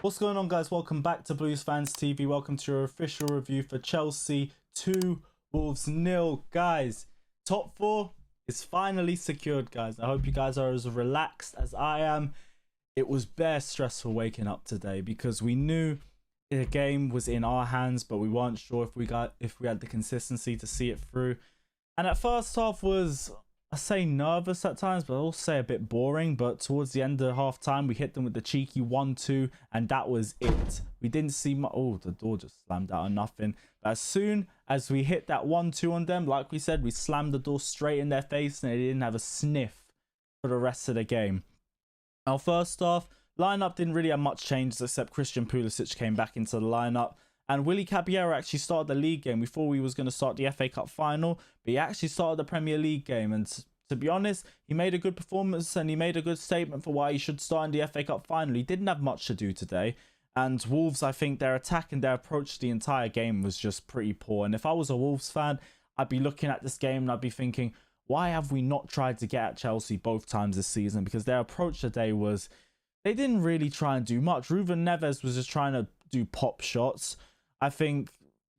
What's going on, guys? Welcome back to Blues Fans TV. Welcome to your official review for Chelsea 2, Wolves 0. Guys, top 4 is finally secured, guys. I hope you guys are as relaxed as I am. It was bare stressful waking up today because we knew the game was in our hands, but we weren't sure if we had the consistency to see it through. And at first half was, I say nervous at times, but I'll also say a bit boring. But towards the end of half time, we hit them with the cheeky 1-2, and that was it. We didn't see much. Oh, the door just slammed out of nothing. But as soon as we hit that 1-2 on them, like we said, we slammed the door straight in their face, and they didn't have a sniff for the rest of the game. Our first half lineup didn't really have much changes, except Christian Pulisic came back into the lineup. And Willy Caballero actually started the league game. We thought he was going to start the FA Cup final, but he actually started the Premier League game. And to be honest, he made a good performance and he made a good statement for why he should start in the FA Cup final. He didn't have much to do today. And Wolves, I think their attack and their approach to the entire game was just pretty poor. And if I was a Wolves fan, I'd be looking at this game and I'd be thinking, why have we not tried to get at Chelsea both times this season? Because their approach today was, they didn't really try and do much. Ruben Neves was just trying to do pop shots. I think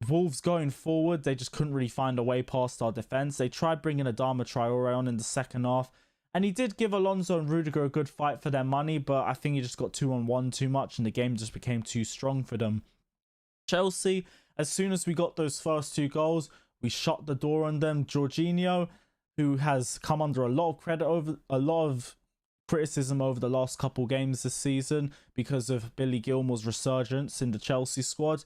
Wolves going forward, they just couldn't really find a way past our defence. They tried bringing Adama Traore on in the second half, and he did give Alonso and Rudiger a good fight for their money, but I think he just got 2-on-1 too much, and the game just became too strong for them. Chelsea, as soon as we got those first 2 goals, we shut the door on them. Jorginho, who has come under a lot of criticism over the last couple games this season because of Billy Gilmour's resurgence in the Chelsea squad.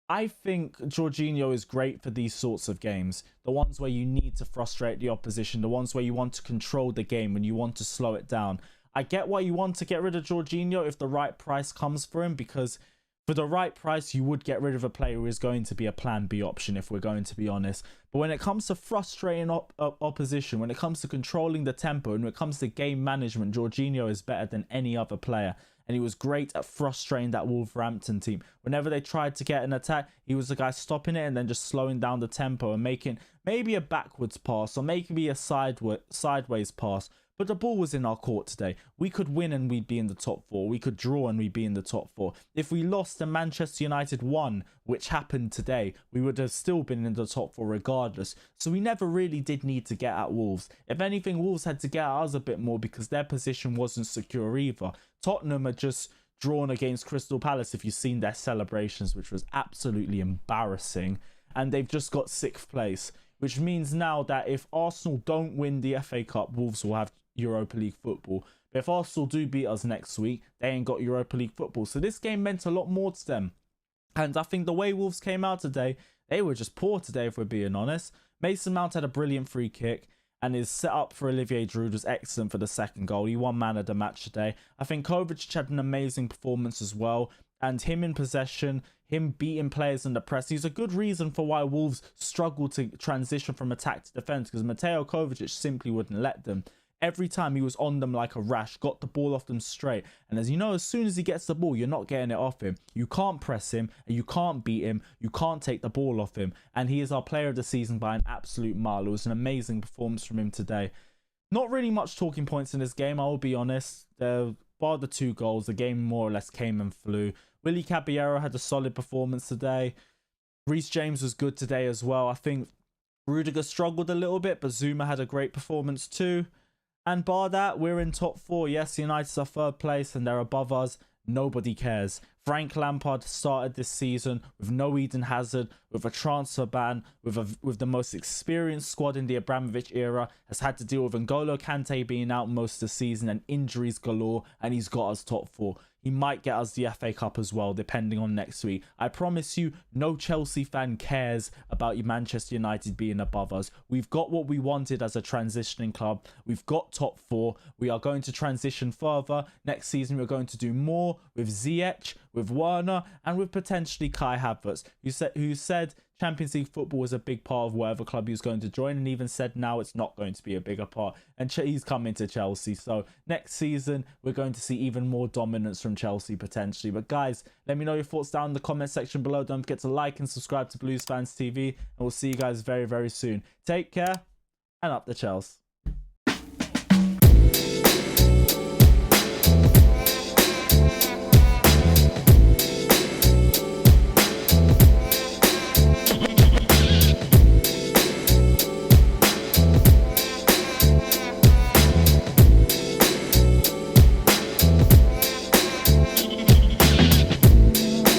I think Jorginho is great for these sorts of games. The ones where you need to frustrate the opposition. The ones where you want to control the game and you want to slow it down. I get why you want to get rid of Jorginho if the right price comes for him, because for the right price, you would get rid of a player who is going to be a plan B option, if we're going to be honest. But when it comes to frustrating opposition, when it comes to controlling the tempo, and when it comes to game management, Jorginho is better than any other player. And he was great at frustrating that Wolverhampton team. Whenever they tried to get an attack, he was the guy stopping it and then just slowing down the tempo and making maybe a backwards pass or maybe a sideways pass. But the ball was in our court today. We could win and we'd be in the top 4. We could draw and we'd be in the top 4. If we lost and Manchester United won, which happened today, we would have still been in the top 4 regardless. So we never really did need to get at Wolves. If anything, Wolves had to get at us a bit more because their position wasn't secure either. Tottenham had just drawn against Crystal Palace, if you've seen their celebrations, which was absolutely embarrassing. And they've just got 6th place, which means now that if Arsenal don't win the FA Cup, Wolves will have Europa League football. But if Arsenal do beat us next week, they ain't got Europa League football. So this game meant a lot more to them. And I think the way Wolves came out today, they were just poor today, if we're being honest. Mason Mount had a brilliant free kick, and his setup for Olivier Giroud was excellent for the second goal. He won man of the match today. I think Kovacic had an amazing performance as well. And him in possession, him beating players in the press, he's a good reason for why Wolves struggled to transition from attack to defence, because Mateo Kovacic simply wouldn't let them. Every time he was on them like a rash, got the ball off them straight. And as you know, as soon as he gets the ball, you're not getting it off him. You can't press him and you can't beat him. You can't take the ball off him. And he is our player of the season by an absolute mile. It was an amazing performance from him today. Not really much talking points in this game, I will be honest. Bar the 2 goals, the game more or less came and flew. Willy Caballero had a solid performance today. Reece James was good today as well. I think Rudiger struggled a little bit, but Zuma had a great performance too. And bar that, we're in top 4. Yes, United's our 3rd place and they're above us. Nobody cares. Frank Lampard started this season with no Eden Hazard, with a transfer ban, with the most experienced squad in the Abramovich era, has had to deal with N'Golo Kante being out most of the season and injuries galore, and he's got us top 4. He might get us the FA Cup as well, depending on next week. I promise you, no Chelsea fan cares about Manchester United being above us. We've got what we wanted as a transitioning club. We've got top 4. We are going to transition further. Next season, we're going to do more with Ziyech, with Werner, and with potentially Kai Havertz, who said Champions League football was a big part of whatever club he was going to join, and even said now it's not going to be a bigger part. And he's coming to Chelsea. So next season, we're going to see even more dominance from Chelsea potentially. But guys, let me know your thoughts down in the comment section below. Don't forget to like and subscribe to Blues Fans TV, and we'll see you guys very, very soon. Take care, and up the Chels.